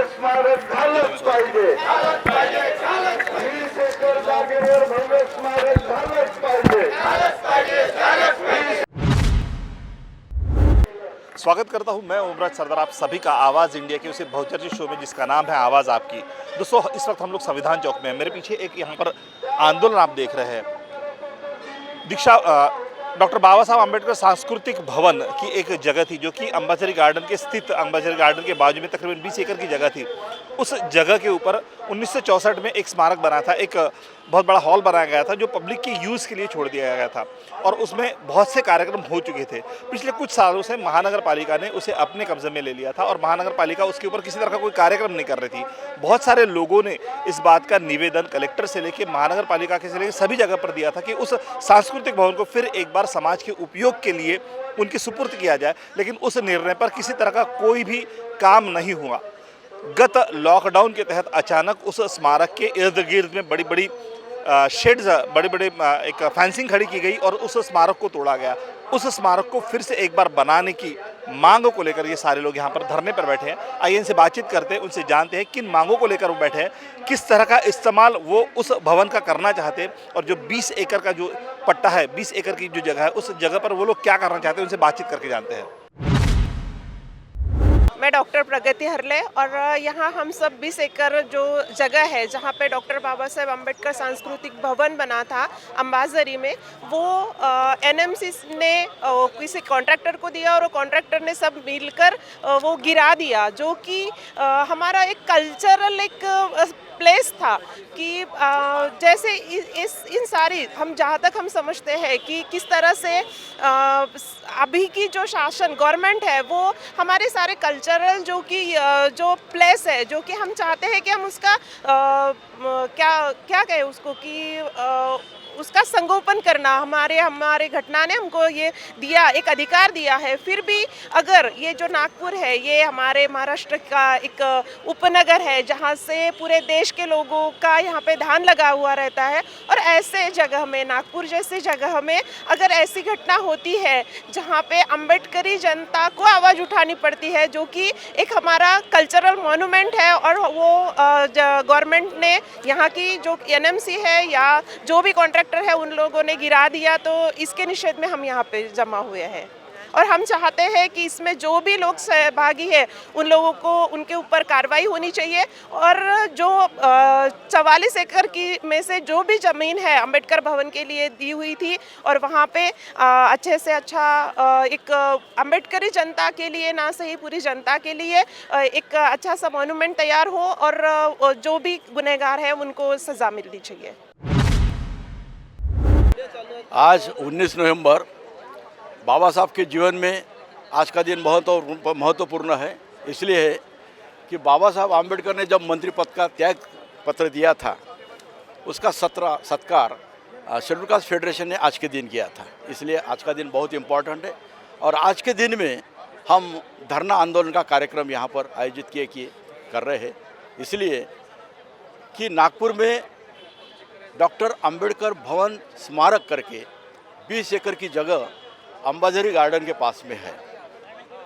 स्मारक झालंच पाहिजे. 20 एकर जागेवर भव्य स्मारक झालंच पाहिजे. स्वागत करता हूं मैं ओमराज सरदार आप सभी का आवाज़ इंडिया के उसे बहुचर्चित शो में जिसका नाम है आवाज़ आपकी। दोस्तों इस वक्त हम लोग संविधान चौक में हैं। मेरे पीछे एक यहाँ पर आंदोलन आप देख रहे हैं। डॉक्टर बाबा साहब आम्बेडकर सांस्कृतिक भवन की एक जगह थी जो कि अंबाझरी गार्डन के स्थित अंबाझरी गार्डन के बाजू में तकरीबन 20 एकड़ की जगह थी। उस जगह के ऊपर 1964 में एक स्मारक बना था, एक बहुत बड़ा हॉल बनाया गया था जो पब्लिक के यूज़ के लिए छोड़ दिया गया था और उसमें बहुत से कार्यक्रम हो चुके थे। पिछले कुछ सालों से महानगर पालिका ने उसे अपने कब्जे में ले लिया था और महानगर पालिका उसके ऊपर किसी तरह का कोई कार्यक्रम नहीं कर रही थी। बहुत सारे लोगों ने इस बात का निवेदन कलेक्टर से लेकर महानगर पालिका के से लेकर सभी जगह पर दिया था कि उस सांस्कृतिक भवन को फिर एक बार समाज के उपयोग के लिए उनकी सुपुर्द किया जाए, लेकिन उस निर्णय पर किसी तरह का कोई भी काम नहीं हुआ। गत लॉकडाउन के तहत अचानक उस स्मारक के इर्द गिर्द में बड़ी बड़ी शेड्स, बड़े बड़े एक फेंसिंग खड़ी की गई और उस स्मारक को तोड़ा गया। उस स्मारक को फिर से एक बार बनाने की मांगों को लेकर ये सारे लोग यहाँ पर धरने पर बैठे हैं। आइए इनसे बातचीत करते हैं, उनसे जानते हैं किन मांगों को लेकर वो बैठे हैं, किस तरह का इस्तेमाल वो उस भवन का करना चाहते हैं और जो 20 एकड़ का जो पट्टा है, 20 एकड़ की जो जगह है, उस जगह पर वो लोग क्या करना चाहते हैं, उनसे बातचीत करके जानते हैं। मैं डॉक्टर प्रगति हरले और यहाँ हम सब 20 एकड़ जो जगह है जहाँ पे डॉक्टर बाबा साहेब अम्बेडकर सांस्कृतिक भवन बना था अंबाझरी में, वो एनएमसी ने किसी कॉन्ट्रैक्टर को दिया और कॉन्ट्रैक्टर ने सब मिलकर वो गिरा दिया, जो कि हमारा एक कल्चरल एक प्लेस था कि जैसे इन सारी हम जहाँ तक हम समझते हैं कि किस तरह से अभी की जो शासन गवर्नमेंट है वो हमारे सारे कल्चरल जो कि जो प्लेस है, जो कि हम चाहते हैं कि हम उसका क्या कहें उसको कि उसका संगोपन करना, हमारे घटना ने हमको ये दिया, एक अधिकार दिया है। फिर भी अगर ये जो नागपुर है, ये हमारे महाराष्ट्र का एक उपनगर है जहाँ से पूरे देश के लोगों का यहाँ पे ध्यान लगा हुआ रहता है, और ऐसे जगह में, नागपुर जैसी जगह में अगर ऐसी घटना होती है जहाँ पे अम्बेडकरी जनता को आवाज़ उठानी पड़ती है, जो कि एक हमारा कल्चरल मॉन्यूमेंट है, और वो गवर्नमेंट ने यहाँ की जो एनएमसी है या जो भी कॉन्ट्रैक्टर है उन लोगों ने गिरा दिया, तो इसके निषेध में हम यहाँ पे जमा हुए हैं। और हम चाहते हैं कि इसमें जो भी लोग सहभागी है उन लोगों को, उनके ऊपर कार्रवाई होनी चाहिए, और जो 44 एकड़ की में से जो भी ज़मीन है अंबेडकर भवन के लिए दी हुई थी, और वहाँ पे अच्छे से अच्छा एक अंबेडकरी जनता के लिए, ना सही पूरी जनता के लिए एक अच्छा सा मॉन्यूमेंट तैयार हो, और जो भी गुनहगार है उनको सज़ा मिलनी चाहिए। आज 19 नवंबर बाबा साहब के जीवन में आज का दिन बहुत महत्वपूर्ण है, इसलिए है कि बाबा साहब आम्बेडकर ने जब मंत्री पद का त्याग पत्र दिया था, उसका सत्कार शेड्यूल कास्ट फेडरेशन ने आज के दिन किया था। इसलिए आज का दिन बहुत इम्पोर्टेंट है और आज के दिन में हम धरना आंदोलन का कार्यक्रम यहाँ पर आयोजित कर रहे हैं, इसलिए कि नागपुर में डॉक्टर अंबेडकर भवन स्मारक करके 20 एकड़ की जगह अंबाझरी गार्डन के पास में है,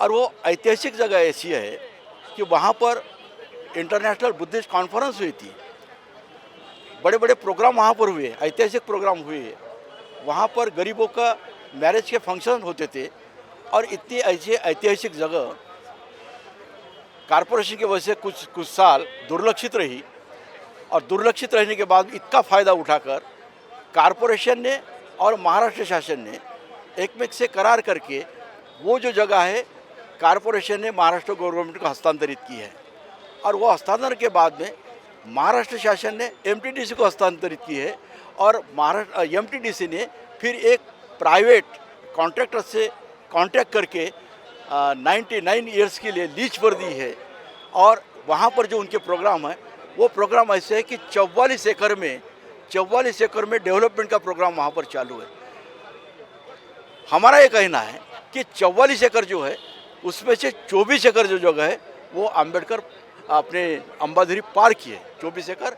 और वो ऐतिहासिक जगह ऐसी है कि वहाँ पर इंटरनेशनल बुद्धिस्ट कॉन्फ्रेंस हुई थी, बड़े बड़े प्रोग्राम वहाँ पर हुए, ऐतिहासिक प्रोग्राम हुए, वहाँ पर गरीबों का मैरिज के फंक्शन होते थे, और इतनी ऐसी ऐतिहासिक जगह कारपोरेशन की वजह से कुछ साल दुर्लक्षित रही, और दुर्लक्षित रहने के बाद इसका फ़ायदा उठाकर कारपोरेशन ने और महाराष्ट्र शासन ने एक में से करार करके वो जो जगह है कारपोरेशन ने महाराष्ट्र गवर्नमेंट को हस्तांतरित की है, और वो हस्तांतरण के बाद में महाराष्ट्र शासन ने एमटीडीसी को हस्तांतरित की है, और एमटीडीसी ने फिर एक प्राइवेट कॉन्ट्रैक्टर से कॉन्ट्रैक्ट करके 99 ईयर्स के लिए लीज पर दी है, और वहाँ पर जो उनके प्रोग्राम है वो प्रोग्राम ऐसे है कि 44 एकड़ में डेवलपमेंट का प्रोग्राम वहाँ पर चालू है। हमारा ये कहना है कि 44 एकड़ जो है उसमें से 24 एकड़ जो जगह है वो अंबेडकर अपने अंबाझरी पार्क की है, 24 एकड़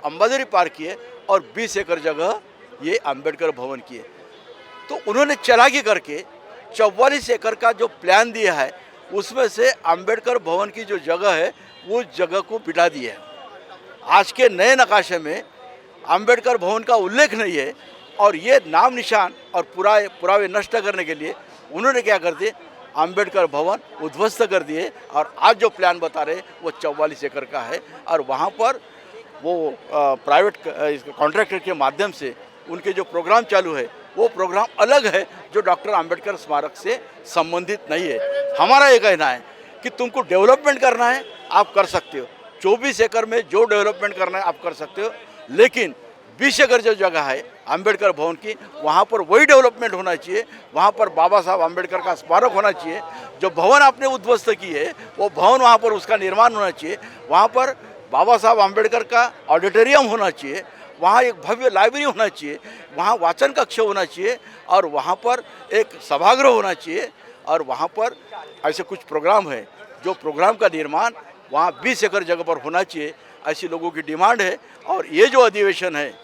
अंबाझरी पार्क की है, और 20 एकड़ जगह ये अंबेडकर भवन की है। तो उन्होंने चालाकी करके 44 एकड़ का जो प्लान दिया है उसमें से अंबेडकर भवन की जो जगह है उस जगह को बिठा दिए हैं। आज के नए नकाशे में अंबेडकर भवन का उल्लेख नहीं है और ये नाम निशान और पुरावे नष्ट करने के लिए उन्होंने क्या कर दिए, अंबेडकर भवन उद्ध्वस्त कर दिए। और आज जो प्लान बता रहे वो 44 एकड़ का है और वहाँ पर वो प्राइवेट कॉन्ट्रैक्टर के माध्यम से उनके जो प्रोग्राम चालू है वो प्रोग्राम अलग है जो डॉक्टर अंबेडकर स्मारक से संबंधित नहीं है। हमारा ये कहना है कि तुमको डेवलपमेंट करना है आप कर सकते हो, 24 एकड़ में जो डेवलपमेंट करना है आप कर सकते हो, लेकिन 20 एकड़ जो जगह है अंबेडकर भवन की वहाँ पर वही डेवलपमेंट होना चाहिए। वहाँ पर बाबा साहब अंबेडकर का स्मारक होना चाहिए। जो भवन आपने उद्ध्वस्त की है वो भवन वहाँ पर उसका निर्माण होना चाहिए। वहाँ पर बाबा साहब अंबेडकर का ऑडिटोरियम होना चाहिए, वहाँ एक भव्य लाइब्रेरी होना चाहिए, वहाँ वाचन कक्ष होना चाहिए और वहाँ पर एक सभागृह होना चाहिए। और वहाँ पर ऐसे कुछ प्रोग्राम है जो प्रोग्राम का निर्माण वहाँ 20 एकड़ जगह पर होना चाहिए, ऐसी लोगों की डिमांड है। और ये जो अधिवेशन है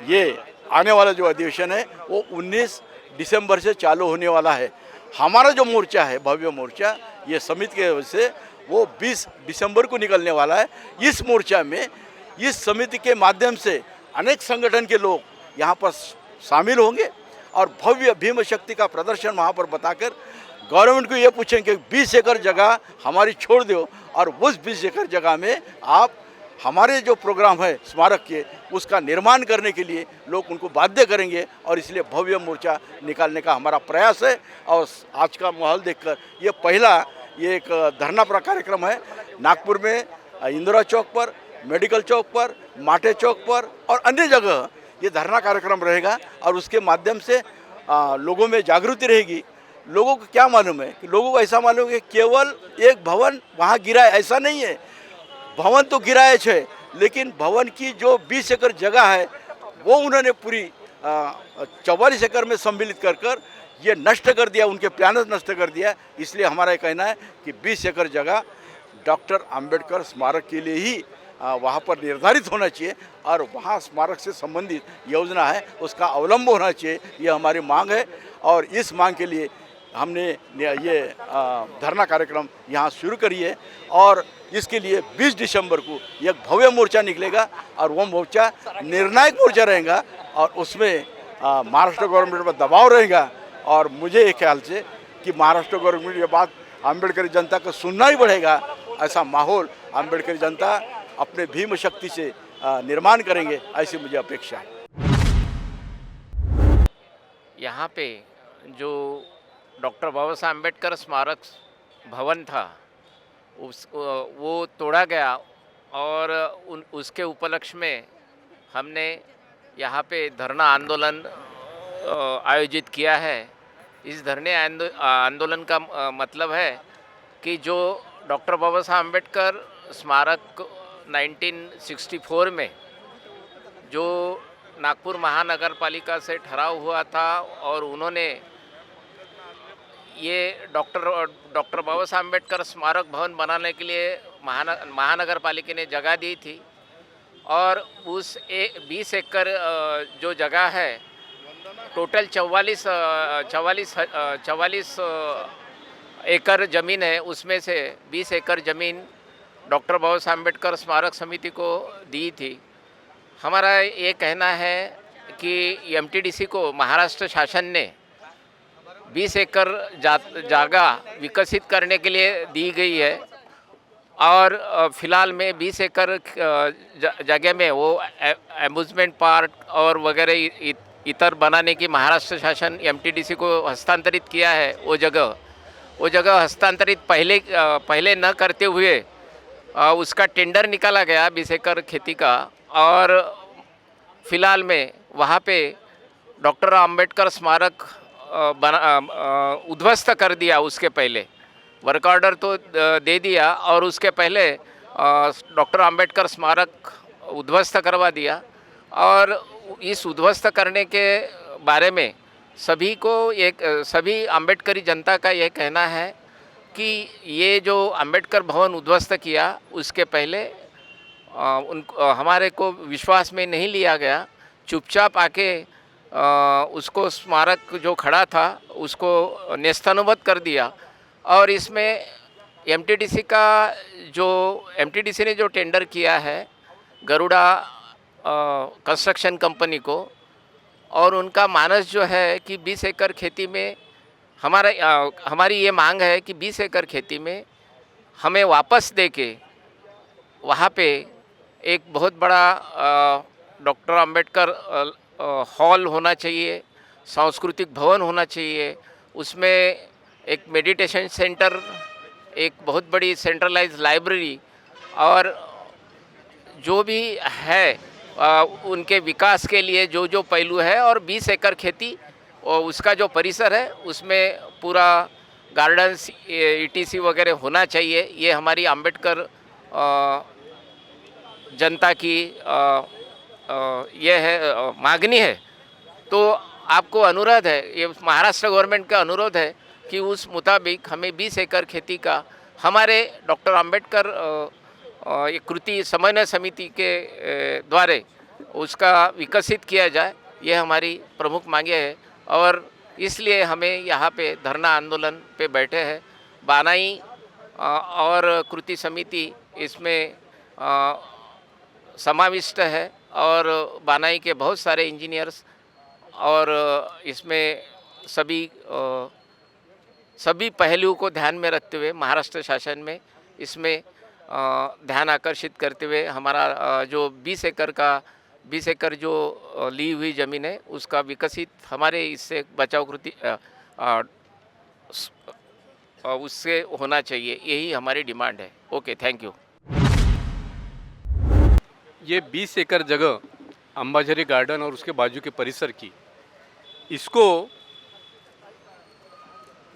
ये आने वाला जो अधिवेशन है वो 19 दिसंबर से चालू होने वाला है। हमारा जो मोर्चा है भव्य मोर्चा ये समिति के वजह से वो 20 दिसंबर को निकलने वाला है। इस मोर्चा में इस समिति के माध्यम से अनेक संगठन के लोग यहाँ पर शामिल होंगे और भव्य भीम शक्ति का प्रदर्शन वहाँ पर बताकर गवर्नमेंट को ये पूछेंगे कि 20 एकड़ जगह हमारी छोड़ दो और उस 20 एकड़ जगह में आप हमारे जो प्रोग्राम है स्मारक के उसका निर्माण करने के लिए लोग उनको बाध्य करेंगे। और इसलिए भव्य मोर्चा निकालने का हमारा प्रयास है। और आज का माहौल देखकर ये एक धरना कार्यक्रम है नागपुर में, इंदिरा चौक पर, मेडिकल चौक पर, माटे चौक पर और अन्य जगह ये धरना कार्यक्रम रहेगा। और उसके माध्यम से लोगों में जागृति रहेगी। लोगों को क्या मालूम है कि लोगों को ऐसा मालूम है कि केवल एक भवन वहाँ गिरा है, ऐसा नहीं है। भवन तो गिराए छे लेकिन भवन की जो 20 एकड़ जगह है वो उन्होंने पूरी 44 एकड़ में सम्मिलित कर ये नष्ट कर दिया, उनके प्लान नष्ट कर दिया। इसलिए हमारा कहना है कि 20 एकड़ जगह डॉक्टर अंबेडकर स्मारक के लिए ही वहाँ पर निर्धारित होना चाहिए और वहाँ स्मारक से संबंधित योजना है उसका अवलंब होना चाहिए, ये हमारी मांग है। और इस मांग के लिए हमने ये धरना कार्यक्रम यहाँ शुरू करी है और इसके लिए 20 दिसंबर को एक भव्य मोर्चा निकलेगा और वो मोर्चा निर्णायक मोर्चा रहेगा और उसमें महाराष्ट्र गवर्नमेंट पर दबाव रहेगा। और मुझे एक ख्याल से कि महाराष्ट्र गवर्नमेंट ये बात अम्बेडकरी जनता को सुनना ही पड़ेगा। ऐसा माहौल अम्बेडकरी जनता अपने भीम शक्ति से निर्माण करेंगे, ऐसी मुझे अपेक्षा है। यहाँ पे जो डॉक्टर बाबा साहब अम्बेडकर स्मारक भवन था वो तोड़ा गया और उसके उपलक्ष्य में हमने यहाँ पे धरना आंदोलन आयोजित किया है। इस धरने आंदोलन का मतलब है कि जो डॉक्टर बाबा साहब अम्बेडकर स्मारक 1964 में जो नागपुर महानगर पालिका से ठहराव हुआ था और उन्होंने ये डॉक्टर बाबा साहब अम्बेडकर स्मारक भवन बनाने के लिए महानगर पालिका ने जगह दी थी और उस 20 एकड़ जो जगह है टोटल 44 एकड़ ज़मीन है, उसमें से 20 एकड़ ज़मीन डॉक्टर बाबा साहब अम्बेडकर स्मारक समिति को दी थी। हमारा ये कहना है कि एमटीडीसी को महाराष्ट्र शासन ने 20 एकड़ जगह विकसित करने के लिए दी गई है और फ़िलहाल में 20 एकड़ जगह में वो एम्यूज़मेंट पार्क और वगैरह इतर बनाने की महाराष्ट्र शासन एमटीडीसी को हस्तांतरित किया है। वो जगह हस्तांतरित पहले न करते हुए उसका टेंडर निकाला गया 20 एकड़ खेती का और फ़िलहाल में वहाँ पे डॉक्टर अंबेडकर स्मारक उद्ध्वस्त कर दिया। उसके पहले वर्क ऑर्डर तो दे दिया और उसके पहले डॉक्टर अंबेडकर स्मारक उद्ध्वस्त करवा दिया। और इस उद्ध्वस्त करने के बारे में सभी अम्बेडकरी जनता का ये कहना है कि ये जो अंबेडकर भवन उद्ध्वस्त किया उसके पहले हमारे को विश्वास में नहीं लिया गया, चुपचाप आके उसको स्मारक जो खड़ा था उसको नेस्तनाबूद कर दिया। और इसमें एमटीडीसी का जो एमटीडीसी ने जो टेंडर किया है गरुड़ा कंस्ट्रक्शन कंपनी को, और उनका मानस जो है कि 20 एकड़ खेती में हमारी ये मांग है कि 20 एकड़ खेती में हमें वापस दे के वहाँ पे एक बहुत बड़ा डॉक्टर अंबेडकर हॉल होना चाहिए, सांस्कृतिक भवन होना चाहिए, उसमें एक मेडिटेशन सेंटर, एक बहुत बड़ी सेंट्रलाइज लाइब्रेरी और जो भी है उनके विकास के लिए जो जो पहलू है, और 20 एकड़ खेती और उसका जो परिसर है उसमें पूरा गार्डन्स ईटीसी वगैरह होना चाहिए। ये हमारी अंबेडकर जनता की ये है मांगनी है। तो आपको अनुरोध है, ये महाराष्ट्र गवर्नमेंट का अनुरोध है कि उस मुताबिक हमें 20 एकड़ खेती का हमारे डॉक्टर अंबेडकर एक कृति समन्वय समिति के द्वारा उसका विकसित किया जाए। ये हमारी प्रमुख मांगे है और इसलिए हमें यहाँ पे धरना आंदोलन पे बैठे हैं। बानाई और कृति समिति इसमें समाविष्ट है और बानाई के बहुत सारे इंजीनियर्स और इसमें सभी पहलुओं को ध्यान में रखते हुए महाराष्ट्र शासन में इसमें ध्यान आकर्षित करते हुए हमारा जो 20 एकड़ जो ली हुई ज़मीन है उसका विकसित हमारे इससे बचाव कृति उससे होना चाहिए। यही हमारी डिमांड है। Okay, thank you. ये 20 एकड़ जगह अंबाझरी गार्डन और उसके बाजू के परिसर की, इसको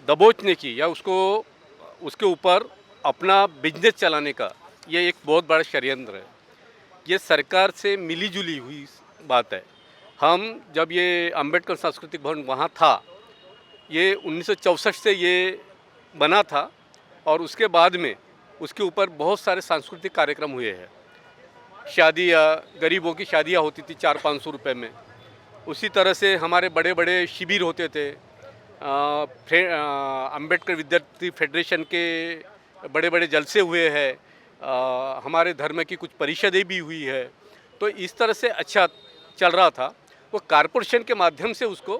दबोचने की या उसके ऊपर अपना बिजनेस चलाने का ये एक बहुत बड़ा षड्यंत्र है। ये सरकार से मिली जुली हुई बात है। हम जब ये अंबेडकर सांस्कृतिक भवन वहाँ था, ये 1964 से ये बना था और उसके बाद में उसके ऊपर बहुत सारे सांस्कृतिक कार्यक्रम हुए हैं। शादियाँ, गरीबों की शादियाँ होती थी 400-500 रुपये में। उसी तरह से हमारे बड़े बड़े शिविर होते थे। अंबेडकर विद्यार्थी फेडरेशन के बड़े बड़े जलसे हुए हैं। हमारे धर्म की कुछ परिषदें भी हुई है। तो इस तरह से अच्छा चल रहा था। वो कारपोरेशन के माध्यम से उसको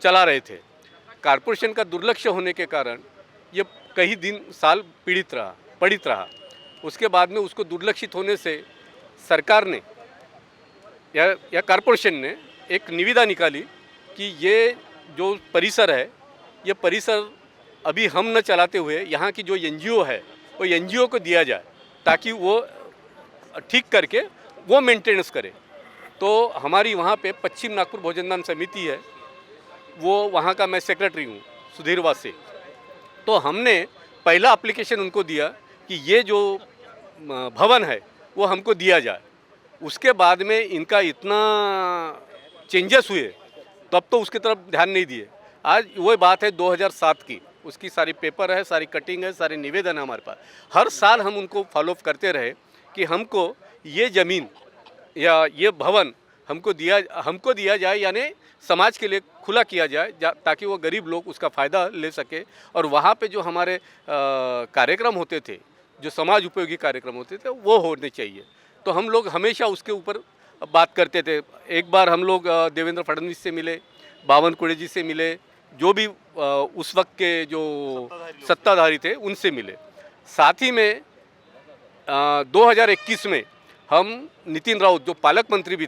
चला रहे थे। कारपोरेशन का दुर्लक्ष्य होने के कारण ये कई दिन साल पीड़ित रहा। उसके बाद में उसको दुर्लक्षित होने से सरकार ने या कारपोरेशन ने एक निविदा निकाली कि ये जो परिसर है, ये परिसर अभी हम न चलाते हुए यहाँ की जो एनजीओ है वो एनजीओ को दिया जाए ताकि वो ठीक करके वो मेंटेनेंस करे। तो हमारी वहाँ पे पश्चिम नागपुर भोजनदान समिति है, वो वहाँ का मैं सेक्रेटरी हूँ सुधीर वासे। तो हमने पहला एप्लीकेशन उनको दिया कि ये जो भवन है वो हमको दिया जाए। उसके बाद में इनका इतना चेंजेस हुए तब तो उसकी तरफ ध्यान नहीं दिए। आज वो बात है 2007 की, उसकी सारी पेपर है, सारी कटिंग है, सारी निवेदन है हमारे पास। हर साल हम उनको फॉलोअप करते रहे कि हमको ये ज़मीन या ये भवन हमको दिया जाए, यानी समाज के लिए खुला किया जाए ताकि वो गरीब लोग उसका फ़ायदा ले सके। और वहाँ पे जो हमारे कार्यक्रम होते थे, जो समाज उपयोगी कार्यक्रम होते थे, वो होने चाहिए। तो हम लोग हमेशा उसके ऊपर बात करते थे। एक बार हम लोग देवेंद्र फडणवीस से मिले, बावनकुळे जी से मिले, जो भी उस वक्त के जो सत्ताधारी थे उनसे मिले। साथ ही में 2021 में हम नितिन राउत जो पालक मंत्री भी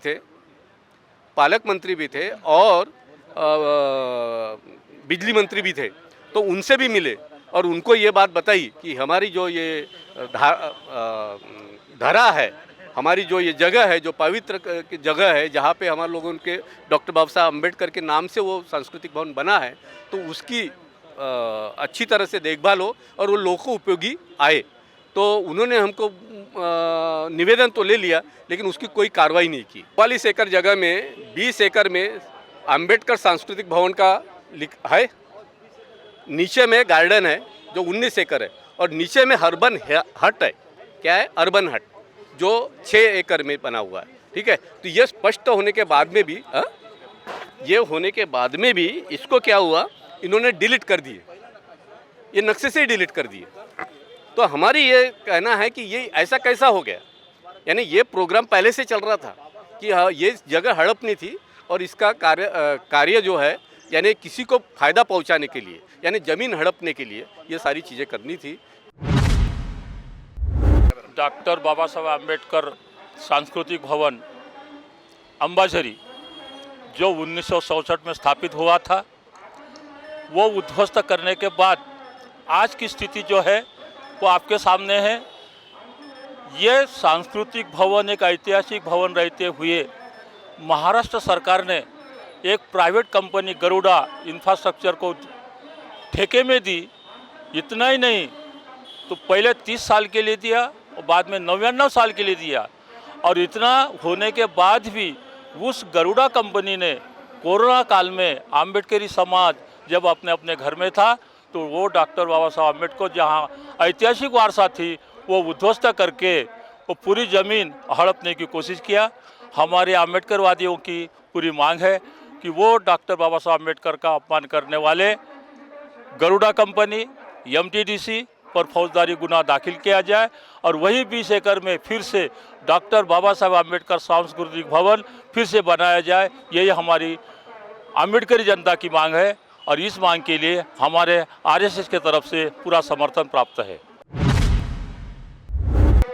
थे और बिजली मंत्री भी थे, तो उनसे भी मिले और उनको ये बात बताई कि हमारी जो ये धरा है, हमारी जो ये जगह है, जो पवित्र जगह है, जहाँ पे हमारे लोगों के डॉक्टर बाबा साहब अम्बेडकर के नाम से वो सांस्कृतिक भवन बना है, तो उसकी अच्छी तरह से देखभाल हो और वो लोगों को उपयोगी आए। तो उन्होंने हमको निवेदन तो ले लिया, लेकिन उसकी कोई कार्रवाई नहीं की। 44 एकड़ जगह में 20 एकड़ में अम्बेडकर सांस्कृतिक भवन का है, नीचे में गार्डन है जो 19 एकड़ है और नीचे में अर्बन हट है। क्या है? अर्बन हट, जो 6 एकड़ में बना हुआ है। ठीक है, तो ये स्पष्ट होने के बाद में भी इसको क्या हुआ, इन्होंने डिलीट कर दिए। ये नक्शे से ही डिलीट कर दिए। तो हमारी ये कहना है कि ये ऐसा कैसा हो गया, यानी ये प्रोग्राम पहले से चल रहा था कि हाँ ये जगह हड़पनी थी और इसका कार्य जो है यानी किसी को फ़ायदा पहुंचाने के लिए, यानी ज़मीन हड़पने के लिए ये सारी चीज़ें करनी थी। डॉक्टर बाबा साहब आम्बेडकर सांस्कृतिक भवन अंबाझरी जो 1967 में स्थापित हुआ था, वो उद्ध्वस्त करने के बाद आज की स्थिति जो है वो आपके सामने है। ये सांस्कृतिक भवन एक ऐतिहासिक भवन रहते हुए महाराष्ट्र सरकार ने एक प्राइवेट कंपनी गरुड़ा इंफ्रास्ट्रक्चर को ठेके में दी। इतना ही नहीं तो पहले 30 साल के लिए दिया और बाद में 99 साल के लिए दिया, और इतना होने के बाद भी उस गरुड़ा कंपनी ने कोरोना काल में आम्बेडकरी समाज जब अपने अपने घर में था तो वो डॉक्टर बाबा साहब आम्बेडकर जहाँ ऐतिहासिक वारसा थी वो उद्ध्वस्त करके वो पूरी ज़मीन हड़पने की कोशिश किया। हमारे आम्बेडकरवादियों की पूरी मांग है कि वो डॉक्टर बाबा साहब आम्बेडकर का अपमान करने वाले गरुड़ा कंपनी MTDC पर फौजदारी गुना दाखिल किया जाए और वही 20 एकड़ में फिर से डॉक्टर बाबा साहब आम्बेडकर सांस्कृतिक भवन फिर से बनाया जाए। यही हमारी आम्बेडकरी जनता की मांग है और इस मांग के लिए हमारे RSS के तरफ से पूरा समर्थन प्राप्त है।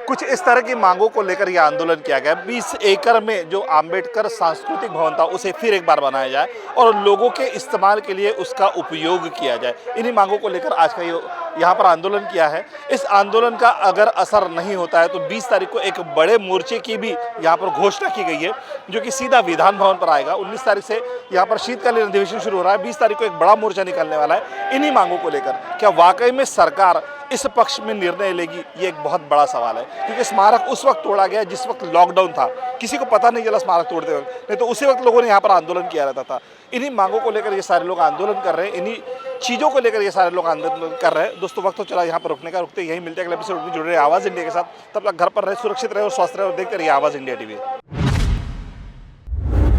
कुछ इस तरह की मांगों को लेकर यह आंदोलन किया गया। 20 एकड़ में जो आम्बेडकर सांस्कृतिक भवन था उसे फिर एक बार बनाया जाए और लोगों के इस्तेमाल के लिए उसका उपयोग किया जाए। इन्हीं मांगों को लेकर आज का यहाँ पर आंदोलन किया है। इस आंदोलन का अगर असर नहीं होता है तो 20 तारीख को एक बड़े मोर्चे की भी यहाँ पर घोषणा की गई है जो कि सीधा विधान भवन पर आएगा। 19 तारीख से यहाँ पर शीतकालीन अधिवेशन शुरू हो रहा है। 20 तारीख को एक बड़ा मोर्चा निकलने वाला है। इन्हीं मांगों को लेकर क्या वाकई में सरकार इस पक्ष में निर्णय लेगी, ये एक बहुत बड़ा सवाल है, क्योंकि स्मारक उस वक्त तोड़ा गया जिस वक्त लॉकडाउन था। किसी को पता नहीं चला स्मारक तोड़ते वक्त, नहीं तो उसी वक्त लोगों ने यहाँ पर आंदोलन किया रहता था। इन्हीं मांगों को लेकर ये सारे लोग आंदोलन कर रहे हैं, इन्हीं चीज़ों को लेकर ये सारे लोग आंदोलन कर रहे हैं। दोस्तों वक्त तो चला यहाँ पर रुकने का, रुकते यहीं मिलते हैं अगले एपिसोड में। जुड़ रहे आवाज़ इंडिया के साथ, तब तक घर पर रहे, सुरक्षित रहे और स्वस्थ रहे और देखते रहिए आवाज़ इंडिया TV।